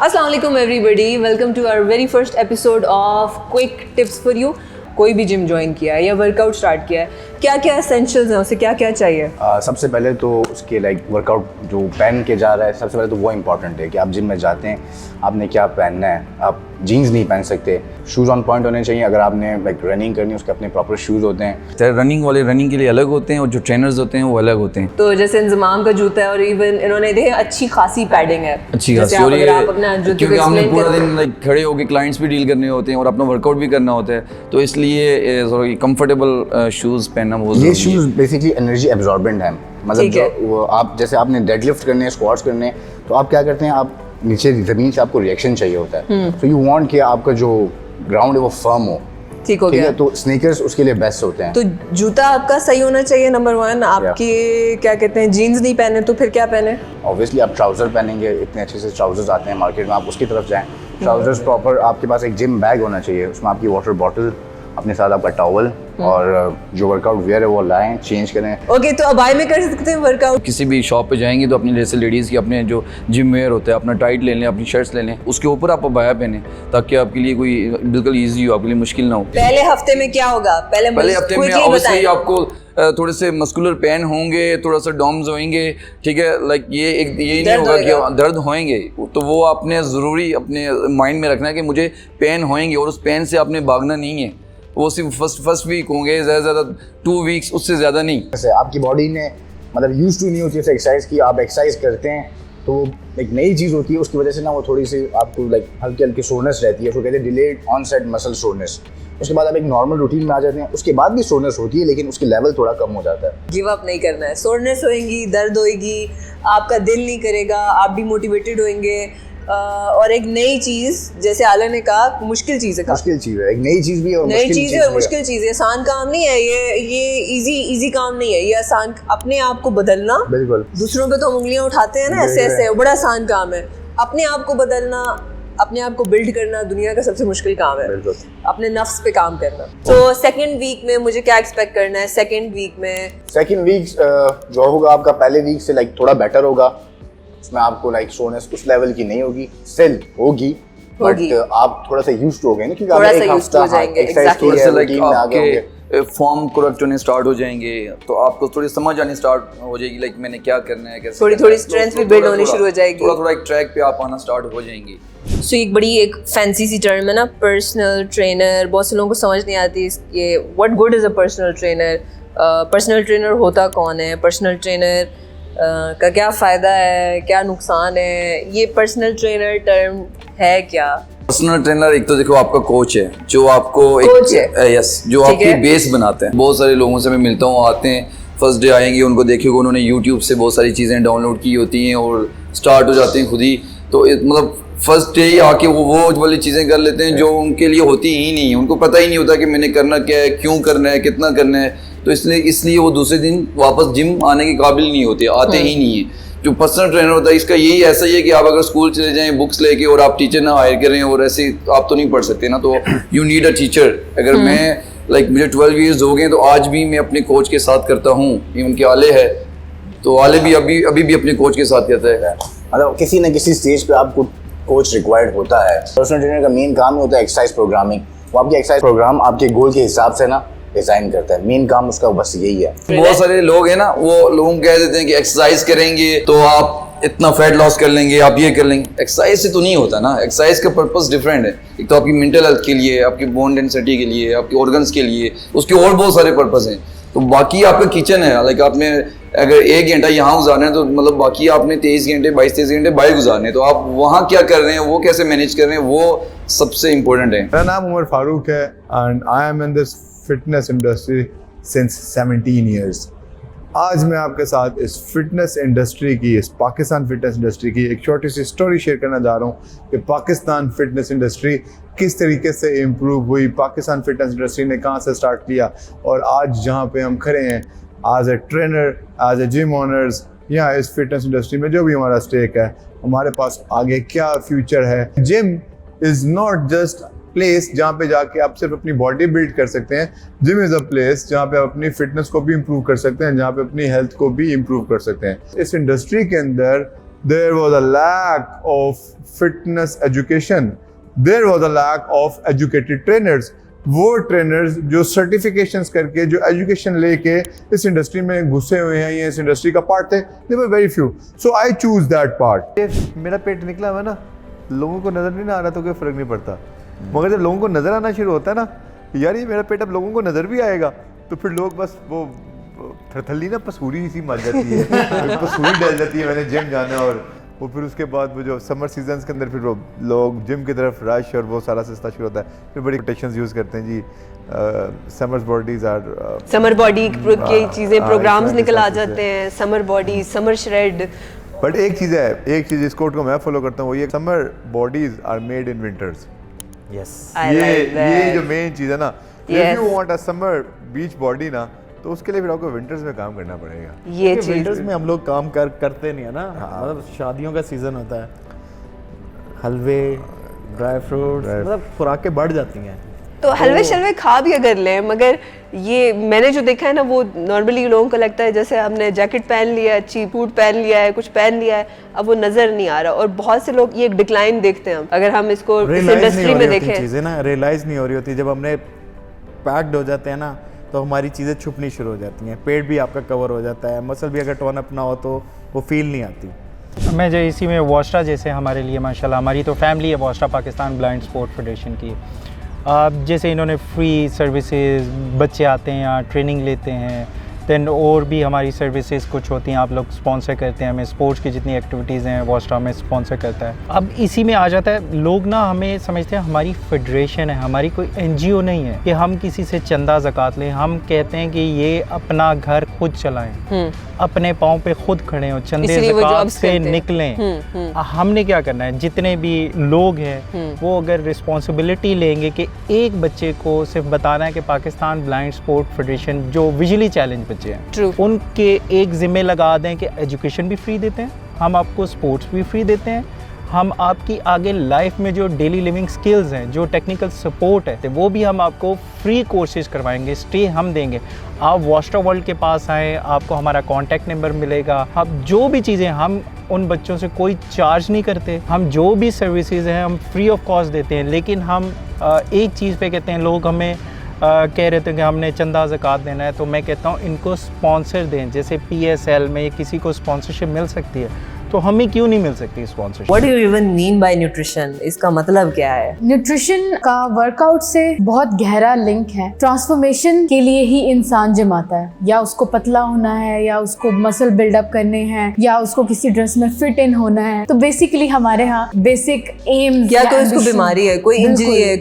अस्सलाम वालेकुम everybody, welcome to our very first episode of quick tips for you. कोई भी जिम ज्वाइन किया है या वर्कआउट स्टार्ट किया है, क्या क्या एसेंशियल्स हैं, उसे क्या क्या चाहिए? सबसे पहले तो उसके वर्कआउट जो पहन के जा रहा है, सबसे पहले तो वो इम्पॉर्टेंट है कि आप जिम में जाते हैं आपने क्या पहनना है। आप जीन्स नहीं पहन सकते, शूज़ ऑन पॉइंट होने चाहिए। अगर आपने रनिंग करनी है उसके अपने प्रॉपर शूज़ होते हैं। रनिंग वाले रनिंग के लिए अलग होते हैं और जो ट्रेनर्स होते हैं वो अलग होते हैं। तो जैसे इंजमाम का जूता है और इवन इन्होंने देखे अच्छी खासी पैडिंग है, अच्छी खासी, और ये क्योंकि हमने पूरा दिन खड़े होकर क्लाइंट्स भी डील करने होते हैं और अपना वर्कआउट भी करना होता है, तो इसलिए कंफर्टेबल शूज़ पहनना बहुत ये शूज़ बेसिकली एनर्जी एब्जॉर्बेंट है। मतलब जो आप जैसे आपने डेडलिफ्ट करने हैं, स्क्वाट्स करने हैं, तो आप क्या करते हैं, आप नीचे ज़मीन से आपको रिएक्शन चाहिए होता है। तो यू वांट कि आपका जो ग्राउंड है वो फर्म हो। ठीक हो गया। तो स्नीकर्स उसके लिए बेस्ट होते हैं। तो जूता आपका सही होना चाहिए नंबर 1। आपकी क्या कहते हैं, जीन्स नहीं पहने तो फिर क्या पहने? ऑब्वियसली आप ट्राउज़र पहनेंगे, इतने अच्छे से ट्राउज़र्स आते हैं मार्केट में, आप उसकी तरफ जाएँ। ट्राउज़र्स प्रॉपर, आपके पास एक जिम बैग होना चाहिए, उसमें आपकी वाटर बॉटल, अपने साथ आपका टॉवल और जो वर्कआउट वेयर है वो लाएं, चेंज करें। ओके, तो अबाई में कर सकते हैं वर्कआउट? किसी भी शॉप पे जाएंगे तो अपनी जैसे लेडीज़ की अपने जो जिम वेयर होता है अपना टाइट ले लें, अपनी शर्ट्स ले लें, उसके ऊपर आप अबाया पहने ताकि आपके लिए कोई बिल्कुल ईजी हो, आपके लिए मुश्किल ना हो। पहले हफ्ते में क्या होगा? पहले हफ्ते में ऑब्वियसली आपको थोड़े से मस्कुलर पेन होंगे, थोड़ा सा डॉम्स होंगे, ठीक है। ये नहीं होगा कि दर्द होंगे, तो वो आपने ज़रूरी अपने माइंड में रखना है कि मुझे पेन होंगे और उस पेन से आपने भागना नहीं है। वो सिर्फ फर्स्ट वीक होंगे, ज़्यादा से ज़्यादा 2 वीक्स, उससे ज़्यादा नहीं। जैसे आपकी बॉडी ने यूज टू नहीं होती है एक्सरसाइज की, आप एक्सरसाइज करते हैं तो एक नई चीज़ होती है, उसकी वजह से ना वो थोड़ी सी आपको हल्की हल्की सोरनेस रहती है, उसको कहते हैं डिलेड ऑनसेट मसल सोरनेस। उसके बाद आप एक नॉर्मल रूटीन में आ जाते हैं, उसके बाद भी सोरनेस होती है लेकिन उसकी लेवल थोड़ा कम हो जाता है। गिव अप नहीं करना है। सोरनेस होएगी, दर्द होएगी, आपका दिल नहीं करेगा, आप डिमोटिवेटेड होएंगे। और एक नई चीज़, जैसे आला ने कहा, मुश्किल चीज़ है। मुश्किल चीज़ है, एक नई चीज़ भी है और नई चीज़ है और मुश्किल चीज़ है। आसान काम नहीं है ये इजी काम नहीं है। ये आसान, अपने आप को बदलना। बिल्कुल। दूसरों पे तो हम उंगलियां उठाते हैं ना, ऐसे बड़ा आसान काम है। अपने आप को बदलना, अपने आप को बिल्ड करना दुनिया का सबसे मुश्किल काम है। अपने नफ्स पे काम करना। तो सेकंड वीक में मुझे क्या एक्सपेक्ट करना है? सेकंड वीक जो होगा आपका पहले वीक से थोड़ा बेटर होगा। उसमें आपको सोरनेस उस लेवल की नहीं होगी, स्टिल होगी, बट आप थोड़ा सा यूज्ड हो गए ना, क्योंकि आप एक हफ्ता फॉर्म करेक्ट होने स्टार्ट हो जाएंगे, तो आपको थोड़ी समझ आनी स्टार्ट हो जाएगी मैंने क्या करना है, कैसे थोड़ी स्ट्रेंथ भी बिल्ड होनी शुरू हो जाएगी, थोड़ा एक ट्रैक पे आप आना स्टार्ट हो जाएंगे। सो एक बड़ी एक फैंसी सी टर्म है ना, पर्सनल ट्रेनर। बहुत से लोगों को समझ नहीं आती इसके what good is a personal trainer. Personal trainer होता कौन है? पर्सनल ट्रेनर का क्या फ़ायदा है, क्या नुकसान है? ये पर्सनल ट्रेनर टर्म है क्या? पर्सनल ट्रेनर एक तो देखो आपका कोच है, जो आपको जो आपकी बेस बनाते हैं। बहुत सारे लोगों से मैं मिलता हूँ, आते हैं फर्स्ट डे आएंगे, उनको देखिएगा उन्होंने यूट्यूब से बहुत सारी चीज़ें डाउनलोड की होती हैं और स्टार्ट हो जाते हैं खुद ही। तो मतलब फर्स्ट डे ही आके वो वाली चीज़ें कर लेते हैं जो उनके लिए होती ही नहीं है। उनको पता ही नहीं होता कि मैंने करना क्या है, क्यों करना है, कितना करना है। तो इसलिए वो दूसरे दिन वापस जिम आने के काबिल नहीं होते, आते ही नहीं है। जो पर्सनल ट्रेनर होता है इसका यही ऐसा ही है कि आप अगर स्कूल चले जाएं बुक्स लेके और आप टीचर ना हायर करें और ऐसे आप तो नहीं पढ़ सकते ना, तो यू नीड अ टीचर। अगर मैं मुझे 12 ईयर्स हो गए तो आज भी मैं अपने कोच के साथ करता हूँ। उनके आले है तो आले भी अभी भी अपने कोच के साथ करता है। मतलब किसी न किसी स्टेज पे आपको कोच रिक्वायर्ड होता है। पर्सनल ट्रेनर का मेन काम होता है एक्सरसाइज प्रोग्रामिंग। वो आपकी एक्सरसाइज प्रोग्राम आपके गोल के हिसाब से ना डिजाइन करता है। मेन काम उसका बस यही है। बहुत सारे लोग हैं ना, वो लोग कह देते हैं कि एक्सरसाइज करेंगे तो आप इतना फैट लॉस कर लेंगे, आप ये कर लेंगे। एक्सरसाइज से तो नहीं होता ना, एक्सरसाइज का पर्पस डिफरेंट है। एक तो आपकी मेंटल हेल्थ के लिए, आपकी बोन डेंसिटी के लिए, आपके ऑर्गन्स के लिए, उसके और बहुत सारे पर्पस हैं। तो बाकी आपका किचन है, आपने अगर 1 घंटा यहाँ गुजारना है तो मतलब बाकी आपने 23 घंटे 22-23 घंटे बाहर गुजारने, तो आप वहाँ क्या कर रहे हैं, वो कैसे मैनेज कर रहे हैं, वो सबसे इम्पोर्टेंट है। मेरा नाम उमर फारूक है and I am in this fitness industry since 17 years. आज मैं आपके साथ इस फिटनेस इंडस्ट्री की, इस पाकिस्तान फिटनेस इंडस्ट्री की एक छोटी सी स्टोरी शेयर करना जा रहा हूँ कि पाकिस्तान फिटनेस इंडस्ट्री किस तरीके से इम्प्रूव हुई, पाकिस्तान फिटनेस इंडस्ट्री ने कहाँ से स्टार्ट किया और आज जहाँ पे हम खड़े हैं as a trainer, as a gym owners, या इस फिटनेस इंडस्ट्री में जो भी हमारा स्टेक है, हमारे पास आगे क्या फ्यूचर है। Gym is not just place जहाँ पे जाके आप सिर्फ अपनी बॉडी बिल्ड कर सकते हैं। जिम इज़ अ प्लेस जहाँ पे आप अपनी फिटनेस को भी इम्प्रूव कर सकते हैं, जहाँ पे अपनी हेल्थ को भी इम्प्रूव कर सकते हैं। इस इंडस्ट्री के अंदर there was a lack of fitness education, there was a lack of educated trainers. वो ट्रेनर्स जो सर्टिफिकेशंस करके जो एजुकेशन लेके इस इंडस्ट्री में घुसे हुए हैं, ये इस इंडस्ट्री का पार्ट थे, they were very few. So I choose that part. मेरा पेट निकला हुआ ना, लोगों को नजर नहीं आ रहा तो कोई फर्क नहीं पड़ता, मगर जब लोगों को नजर आना शुरू होता है ना, यार ये मेरा पेट अब लोगों को नजर भी आएगा, तो फिर लोग बस वो थरथली ना पसूरी सी मर जाती है, पसूरी डल जाती है, मैंने जिम जाना है. और वो फिर उसके बाद वो जो समर सीजन्स के अंदर फिर वो लोग जिम की तरफ रश और वो सारा सिलसिला शुरू होता है. फिर बड़ी प्रोटेक्शंस यूज़ करते हैं जी. Summer bodies are summer body की चीज़ें प्रोग्राम्स निकल आ जाते हैं, summer body, summer shred. But एक चीज़ है, एक चीज़ इस कोट को मैं फॉलो करता हूँ, वो ये summer bodies are made in winters. Yes, ये जो मेन चीज़ है ना, if you want a summer beach body ना, तो उसके लिए फिर आपको विंटर्स में काम करना पड़ेगा. ये चीज विंटर्स में हम लोग काम करते नहीं है ना. मतलब शादियों का सीजन होता है, हलवे, ड्राई फ्रूट्स, मतलब खुराकें बढ़ जाती हैं. तो हलवे शलवे खा भी अगर लें, मगर ये मैंने जो देखा है ना, वो नॉर्मली लोगों को लगता है जैसे हमने जैकेट पहन लिया है, अच्छी फूड पहन लिया है, कुछ पहन लिया है, अब वो नजर नहीं आ रहा. और बहुत से लोग ये एक डिक्लाइन देखते हैं. अगर हम इसको इस इंडस्ट्री में देखें, चीज़ें ना रियलाइज नहीं हो रही होती. जब हमने पैक्ड हो जाते हैं ना, तो हमारी चीज़ें छुपनी शुरू हो जाती हैं. पेट भी आपका कवर हो जाता है, मसल भी अगर टोन अप ना हो तो वो फील नहीं आती. मैं जो इसी में वॉस्टा जैसे हमारे लिए माशाल्लाह, हमारी तो फैमिली है वॉस्टा पाकिस्तान ब्लाइंड स्पोर्ट फेडरेशन की. जैसे इन्होंने फ्री सर्विसेज, बच्चे आते हैं यहाँ ट्रेनिंग लेते हैं, दैन और भी हमारी सर्विसेज कुछ होती हैं, आप लोग स्पॉन्सर करते हैं हमें. स्पोर्ट्स की जितनी एक्टिविटीज़ हैं वॉस्टा में स्पॉन्सर करता है. अब इसी में आ जाता है, लोग ना हमें समझते हैं हमारी फेडरेशन है, हमारी कोई एनजीओ नहीं है कि हम किसी से चंदा ज़कात लें. हम कहते हैं कि ये अपना घर खुद चलाएं, अपने पाँव पे खुद खड़े हों, चंदे ज़कात से निकलें. हमने क्या करना है, जितने भी लोग हैं वो अगर रिस्पॉन्सिबिलिटी लेंगे कि एक बच्चे को सिर्फ बताना है कि पाकिस्तान ब्लाइंड स्पोर्ट फेडरेशन जो विजुअली चैलेंज बच्चे हैं, उनके एक ज़िम्मे लगा दें कि एजुकेशन भी फ्री देते हैं, हम आपको स्पोर्ट्स भी फ्री देते हैं, हम आपकी आगे लाइफ में जो डेली लिविंग स्किल्स हैं, जो टेक्निकल सपोर्ट है, वो भी हम आपको फ्री कोर्सेज करवाएंगे, स्टे हम देंगे. आप वॉस्टा वर्ल्ड के पास आएँ, आपको हमारा कॉन्टैक्ट नंबर मिलेगा. अब जो भी चीज़ें, हम उन बच्चों से कोई चार्ज नहीं करते, हम जो भी सर्विसेज हैं हम फ्री ऑफ कॉस्ट देते हैं. लेकिन हम एक चीज़ पे कहते हैं, लोग हमें कह रहे थे कि हमने चंदा ज़कात देना है, तो मैं कहता हूँ इनको स्पॉन्सर दें. जैसे PSL में किसी को स्पॉन्सरशिप मिल सकती है, तो हमें क्यों नहीं मिल सकती sponsorship? What do you even mean by nutrition? इसका मतलब क्या है? न्यूट्रिशन का वर्कआउट से बहुत गहरा लिंक है. ट्रांसफॉर्मेशन के लिए ही इंसान जिम आता है, या उसको पतला होना है, या उसको मसल बिल्डअप करने हैं, या उसको किसी ड्रेस में फिट इन होना है. तो बेसिकली हमारे यहाँ बेसिक एम्स, या कोई उसको बीमारी है, कोई इंजरी है,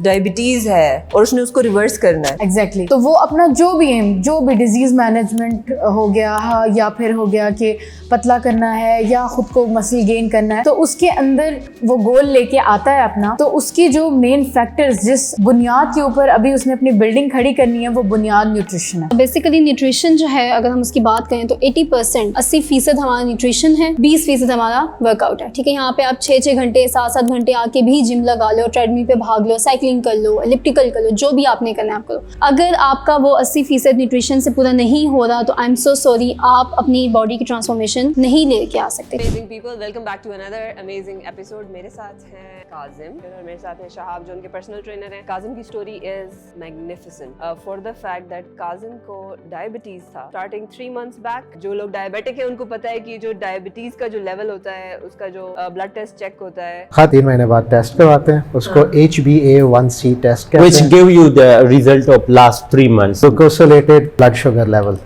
डायबिटीज है और उसने उसको रिवर्स करना है. एग्जैक्टली. तो वो अपना जो भी एम, जो भी डिजीज मैनेजमेंट हो गया, या फिर हो गया कि पतला करना है या खुद को मसल गेन करना है, तो उसके अंदर वो गोल लेके आता है अपना. तो उसकी जो मेन फैक्टर्स, जिस बुनियाद के ऊपर अभी उसने अपनी बिल्डिंग खड़ी करनी है, वो बुनियाद न्यूट्रिशन है. बेसिकली न्यूट्रिशन जो है, अगर हम उसकी बात करें तो 80% 80% हमारा न्यूट्रिशन है, 20% हमारा वर्कआउट है. ठीक है, यहाँ पे आप 6-6 घंटे 7-7 घंटे आके भी जिम लगा लो, ट्रेडमिल पे भाग लो, साइकिलिंग कर लो, एलिप्टिकल कर लो, जो भी आपने करना है आप करो. अगर आपका वो 80% न्यूट्रिशन से पूरा नहीं हो रहा, तो आई एम सो सॉरी, आप अपनी बॉडी की ट्रांसफॉर्मेशन नहीं लेके आ सकते. Amazing people, welcome back to another amazing episode. मेरे साथ हैं काजिम और मेरे साथ हैं शहाब जो उनके पर्सनल ट्रेनर हैं. काजिम की story is magnificent for the fact that Kazim को डायबिटीज था स्टार्टिंग 3 months बैक. जो लोग डायबिटिक हैं उनको पता है कि जो डायबिटीज का जो लेवल होता है, उसका जो ब्लड टेस्ट चेक होता है, हाँ 3 महीने बाद टेस्ट करवाते हैं उसको. HbA1c टेस्ट कहते हैं, which give you the result of last 3 months. Glucosylated blood sugar level.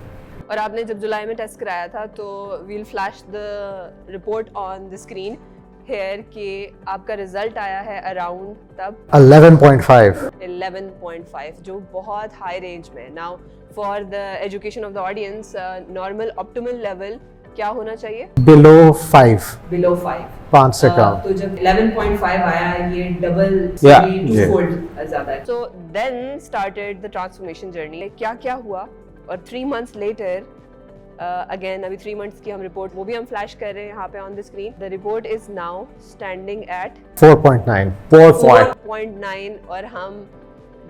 और आपने जब जुलाई में टेस्ट कराया था, तो we'll flash the report on the screen here कि आपका रिजल्ट आया है अराउंड तब 11.5, जो बहुत हाई रेंज में. Now for the education of the audience, normal optimal level क्या होना चाहिए? बिलो 5. 5 से कम. तो जब 11.5 आया, ये डबल टू-फोल्ड ज्यादा है. So then started the transformation journey. क्या क्या हुआ? और 3 months लेटर, अगेन अभी 3 months की हम रिपोर्ट, वो भी हम फ्लैश कर रहे हैं यहाँ पे on the screen. The report is now standing at 4.9. 4.9. और हम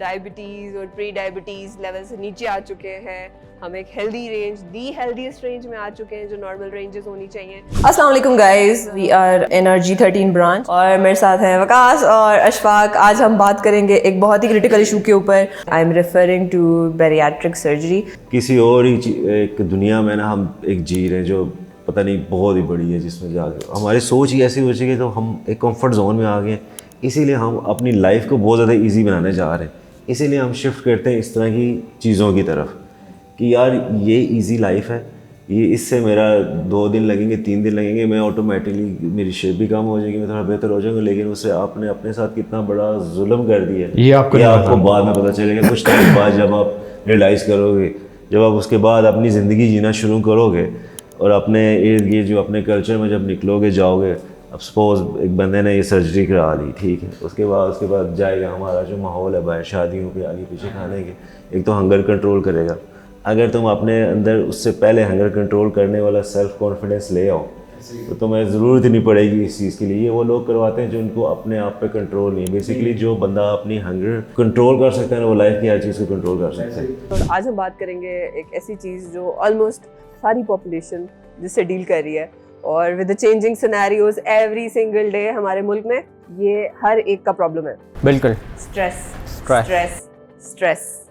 डायबिटीज़ और प्री डायबिटीज़ लेवल से नीचे आ चुके हैं, हम एक हेल्दी रेंज, दी हेल्दीएस्ट रेंज में आ चुके हैं जो नॉर्मल रेंजेस होनी चाहिए। अस्सलाम वालेकुम guys, we are energy 13 branch और मेरे साथ हैं वकास और अशफाक। आज हम बात करेंगे एक बहुत ही क्रिटिकल इशू के ऊपर। I am referring to bariatric surgery. किसी और ही एक दुनिया में ना हम एक जी रहे हैं जो पता नहीं बहुत ही बड़ी है, जिसमें जाके हमारी सोच ही ऐसी हो चुकी, तो हम एक कंफर्ट जोन में आ गए। इसीलिए हम अपनी लाइफ को बहुत ज़्यादा इजी बनाने जा रहे हैं। इसीलिए हम शिफ्ट करते हैं इस तरह की चीज़ों की तरफ कि यार ये इजी लाइफ है, ये इससे मेरा 2 दिन लगेंगे 3 दिन लगेंगे, मैं ऑटोमेटिकली मेरी शेप भी कम हो जाएगी, मैं थोड़ा बेहतर हो जाऊँगा। लेकिन उससे आपने अपने साथ कितना बड़ा जुल्म कर दिया ये आपको बाद में पता चलेगा। कुछ टाइम बाद जब आप रियलाइज़ करोगे, जब आप उसके बाद अपनी ज़िंदगी जीना शुरू करोगे और अपने इर्द गिर्द जो अपने कल्चर में जब निकलोगे जाओगे, अब सपोज एक बंदे ने ये सर्जरी करा ली, ठीक है, उसके बाद जाएगा हमारा जो माहौल है बाहर शादियों के आगे पीछे खाने के, एक तो हंगर कंट्रोल करेगा। अगर तुम अपने अंदर उससे पहले हंगर कंट्रोल करने वाला सेल्फ कॉन्फिडेंस ले आओ तो तुम्हें ज़रूरत ही नहीं पड़ेगी इस चीज़ के लिए। ये वो लोग करवाते हैं जो उनको अपने आप पे कंट्रोल नहीं है। बेसिकली जो बंदा अपनी हंगर कंट्रोल कर सकता है ना, वो लाइफ की हर चीज़ को कंट्रोल कर सकता है। तो आज हम बात करेंगे एक ऐसी चीज़ जो ऑलमोस्ट सारी पॉपुलेशन जिससे डील कर रही है, और with the changing scenarios every single day हमारे मुल्क में ये हर एक का प्रॉब्लम है। बिल्कुल। Stress.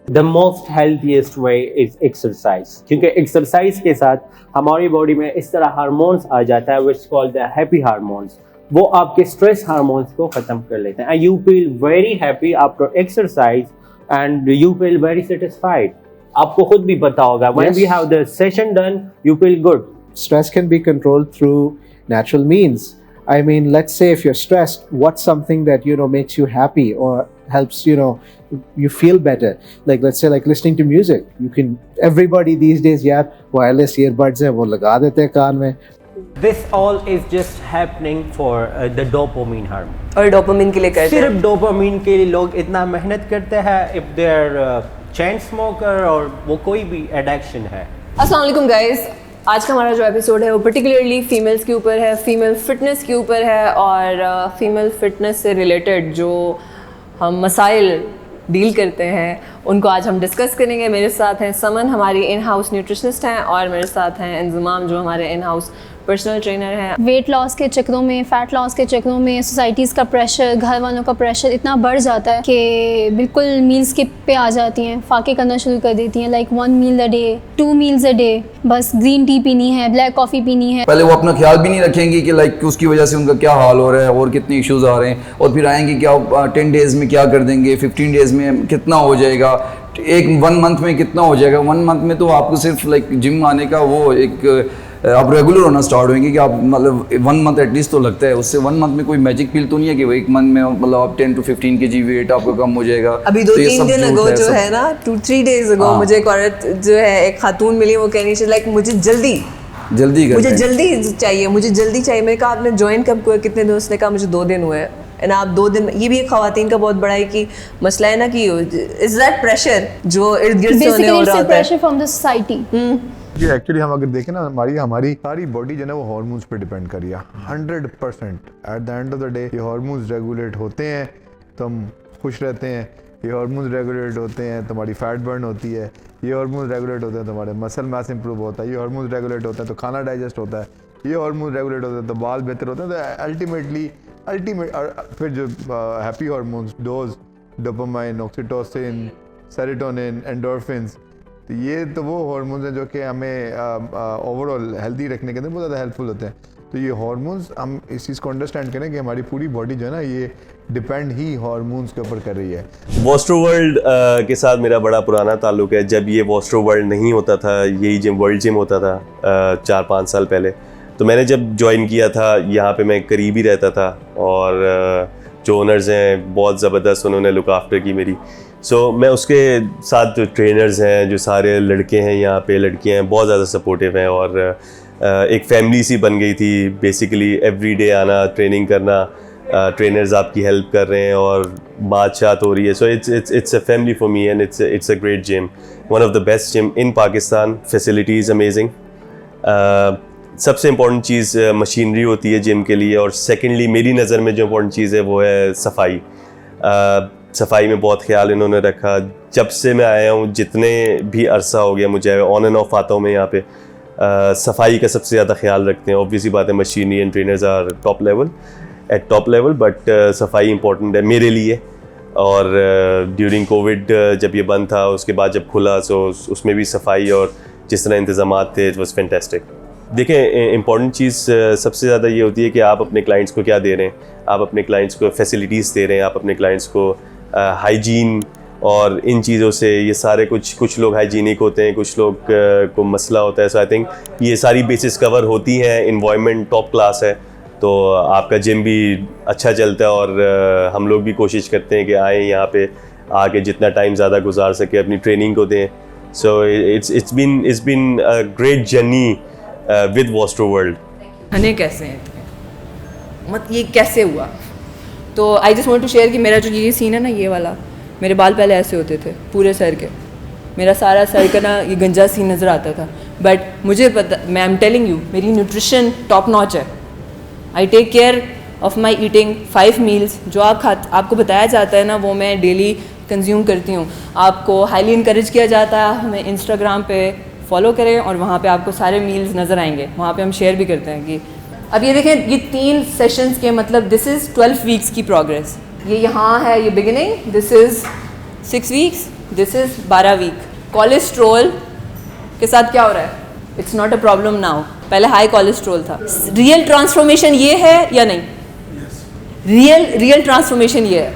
The most healthiest way is exercise, क्योंकि एक्सरसाइज के साथ हमारी बॉडी में इस तरह हार्मोन्स आ जाता है which called the happy hormones। वो आपके स्ट्रेस हार्मोन्स को ख़त्म कर लेते हैं and you feel very happy after exercise and you feel very satisfied। आपको खुद भी पता होगा when we have the session done you feel good। Stress can be controlled through natural means. I mean, let's say if you're stressed, what's something that makes you happy or helps you feel better? Like let's say like listening to music. You can everybody these days wireless earbuds है वो लगा देते हैं कान में। This all is just happening for the dopamine hormone। और dopamine के लिए करते हैं। सिर्फ डोपामिन के लिए लोग इतना मेहनत करते हैं if they're chain smoker और वो कोई भी एडिक्शन है। अस्सलाम वालेकुम गाइस, आज का हमारा जो एपिसोड है वो पर्टिकुलरली फीमेल्स के ऊपर है, फीमेल फिटनेस के ऊपर है और फीमेल फिटनेस से रिलेटेड जो हम मसाइल डील करते हैं उनको आज हम डिस्कस करेंगे। मेरे साथ हैं समन, हमारी इन हाउस न्यूट्रिशनिस्ट हैं, और मेरे साथ हैं इंजमाम जो हमारे इन हाउस पर्सनल ट्रेनर हैं। वेट लॉस के चक्रों में, फैट लॉस के चक्रों में सोसाइटीज़ का प्रेशर, घर वालों का प्रेशर इतना बढ़ जाता है कि बिल्कुल मील स्किप पे आ जाती हैं, फाके करना शुरू कर देती हैं। Like 1 meal a day, 2 meals a day, बस ग्रीन टी पीनी है, ब्लैक कॉफ़ी पीनी है। पहले वो अपना ख्याल भी नहीं रखेंगी कि लाइक उसकी वजह से उनका क्या हाल हो रहा है और कितने इश्यूज आ रहे हैं, और फिर आएंगे क्या 10 डेज़ में क्या कर देंगे, 15 डेज़ में कितना हो जाएगा, एक 1 मंथ में कितना हो जाएगा। 1 मंथ में तो आपको सिर्फ लाइक जिम आने का वो एक आप रेगुलर होना स्टार्ट होंगे कि आप मतलब 1 मंथ एटलीस्ट तो लगता है। उससे 1 मंथ में कोई मैजिक पिल तो नहीं है कि वो 1 मंथ में मतलब आप 10 to 15 kg वेट आपका कम हो जाएगा। अभी 2-3 दिन अगो जो है ना, 2-3 डेज अगो मुझे एक औरत जो है, एक खातून मिली, वो कह रही थी लाइक मुझे जल्दी चाहिए। मैंने कहा आपने ज्वाइन कब हुआ, कितने दिन? उसने कहा मुझे 2 दिन हुए हैं। आप 2 दिन, ये भी एक खवातीन का बहुत बड़ा है कि मसला है ना कि इज दैट प्रेशर जो इर्द गिर्द से होने हो रहा होता है, प्रेशर फ्रॉम द सोसाइटी। कि एक्चुअली हम अगर देखें ना, हमारी सारी बॉडी जो है ना वो हार्मोन्स पे डिपेंड कर रही है 100%। At the end of the day ये हार्मोन्स रेगुलेट होते हैं तो हम खुश रहते हैं, ये हार्मोन्स रेगुलेट होते हैं तो हमारी फैट बर्न होती है, ये हार्मोन्स रेगुलेट होते हैं तो हमारे मसल मास इंप्रूव होता है, ये हार्मोन्स रेगुलेट होते हैं तो खाना डाइजेस्ट होता है, ये हार्मोन्स रेगुलेट होते हैं तो बाल बेहतर होते हैं। तो अल्टीमेट फिर जो happy hormones, dose, dopamine, oxytocin, serotonin, endorphins, तो ये तो वो हार्मोन्स हैं जो कि हमें ओवरऑल हेल्दी रखने के अंदर बहुत ज़्यादा हेल्पफुल होते हैं। तो ये हार्मोन्स, हम इस चीज़ को अंडरस्टैंड करें कि हमारी पूरी बॉडी जो है ना ये डिपेंड ही हार्मोन्स के ऊपर कर रही है। वॉस्ट्रो वर्ल्ड के साथ मेरा बड़ा पुराना ताल्लुक है। जब ये वॉस्ट्रो वर्ल्ड नहीं होता था, यही जिम वर्ल्ड जिम होता था 4-5 साल पहले, तो मैंने जब ज्वाइन किया था यहाँ पे मैं करीब ही रहता था, और जो ओनर्स हैं बहुत ज़बरदस्त, उन्होंने लुक आफ्टर की मेरी। मैं उसके साथ जो ट्रेनर्स हैं, जो सारे लड़के हैं यहाँ पे, लड़कियाँ हैं, बहुत ज़्यादा सपोर्टिव हैं, और एक फैमिली सी बन गई थी। बेसिकली एवरी डे आना, ट्रेनिंग करना, ट्रेनर्स आपकी हेल्प कर रहे हैं और बात हो रही है। So it's a family for me and it's a great gym, one of the best gym in Pakistan. Facilities amazing. सबसे इम्पॉर्टेंट चीज़ मशीनरी होती है जिम के लिए, और सेकेंडली मेरी नज़र में जो इम्पॉर्टेंट चीज़ है वो है सफाई। सफाई में बहुत ख्याल इन्होंने रखा। जब से मैं आया हूँ, जितने भी अरसा हो गया मुझे, ऑन एंड ऑफ आता हूँ मैं यहाँ पे, सफाई का सबसे ज़्यादा ख्याल रखते हैं। ऑब्वियसली बात है, machinery and trainers are top level, but सफाई इंपॉर्टेंट है मेरे लिए। और ड्यूरिंग कोविड जब ये बंद था, उसके बाद जब खुला, सो उसमें भी सफाई और जिस तरह इंतज़ामात थे, इट वॉज फैंटेस्टिक। देखें, इम्पॉर्टेंट चीज़ सबसे ज़्यादा ये होती है कि आप अपने क्लाइंट्स को क्या दे रहे हैं। आप अपने क्लाइंट्स को फैसिलिटीज़ दे रहे हैं, आप अपने क्लाइंट्स को हाइजीन और इन चीज़ों से, ये सारे कुछ लोग हाइजीनिक होते हैं, कुछ लोग को मसला होता है। सो आई थिंक ये सारी बेसिस कवर होती हैं। इन्वायरमेंट टॉप क्लास है, तो आपका जिम भी अच्छा चलता है। और हम लोग भी कोशिश करते हैं कि आएँ यहाँ पे, आके जितना टाइम ज़्यादा गुजार सके अपनी ट्रेनिंग को दें। So it's been a great journey with Vostro world. खाने कैसे हैं, मत ये कैसे हुआ? तो I just want to share कि मेरा जो ये सीन है ना, ये वाला, मेरे बाल पहले ऐसे होते थे पूरे सर के, मेरा सारा सर का ना ये गंजा सीन नज़र आता था। बट मुझे पता, मैं आई एम टेलिंग यू, मेरी न्यूट्रिशन टॉप नॉच है। I take care of my eating 5 meals. जो आपको बताया जाता है ना, वो मैं डेली कंज्यूम करती हूँ। आपको हाईली इनकरेज किया जाता है, हमें इंस्टाग्राम पे फॉलो करें और वहाँ पे आपको सारे मील्स नज़र आएंगे। वहाँ पे हम शेयर भी करते हैं कि अब ये देखें, ये 3 सेशंस के मतलब दिस इज़ 12 वीक्स की प्रोग्रेस। ये यहाँ है, ये beginning, this is 6 weeks, this is 12 week. Cholesterol के साथ क्या हो रहा है? It's not a problem now. पहले हाई कोलेस्ट्रोल था। रियल ट्रांसफॉर्मेशन ये है या नहीं? रियल ट्रांसफॉर्मेशन ये है।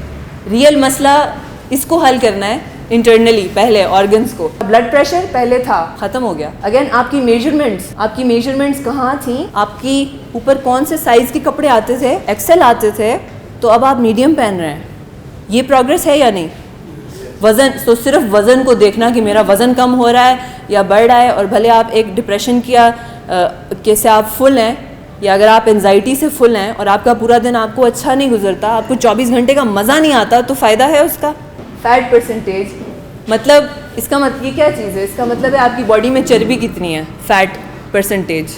रियल मसला इसको हल करना है इंटरनली, पहले ऑर्गन्स को। ब्लड प्रेशर पहले था, ख़त्म हो गया। अगेन आपकी मेजरमेंट्स कहाँ थी? आपकी ऊपर कौन से साइज़ के कपड़े आते थे? एक्सेल आते थे, तो अब आप मीडियम पहन रहे हैं। ये प्रोग्रेस है या नहीं? वज़न, तो सिर्फ वज़न को देखना कि मेरा वज़न कम हो रहा है या बढ़ रहा है, और भले आप एक डिप्रेशन से आप फुल हैं, या अगर आप एंजाइटी से फुल हैं और आपका पूरा दिन आपको अच्छा नहीं गुजरता, आपको 24 घंटे का मज़ा नहीं आता, तो फ़ायदा है उसका। फैट परसेंटेज, मतलब इसका मतलब ये क्या चीज़ है? इसका मतलब है आपकी बॉडी में चर्बी कितनी है। फैट परसेंटेज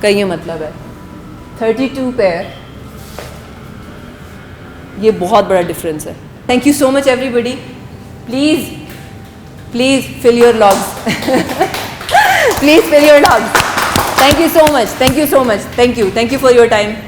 का ये मतलब है 32 पे, ये बहुत बड़ा डिफरेंस है। Thank you so much everybody. Please fill your logs. Please fill your logs. Thank you so much. Thank you for your time.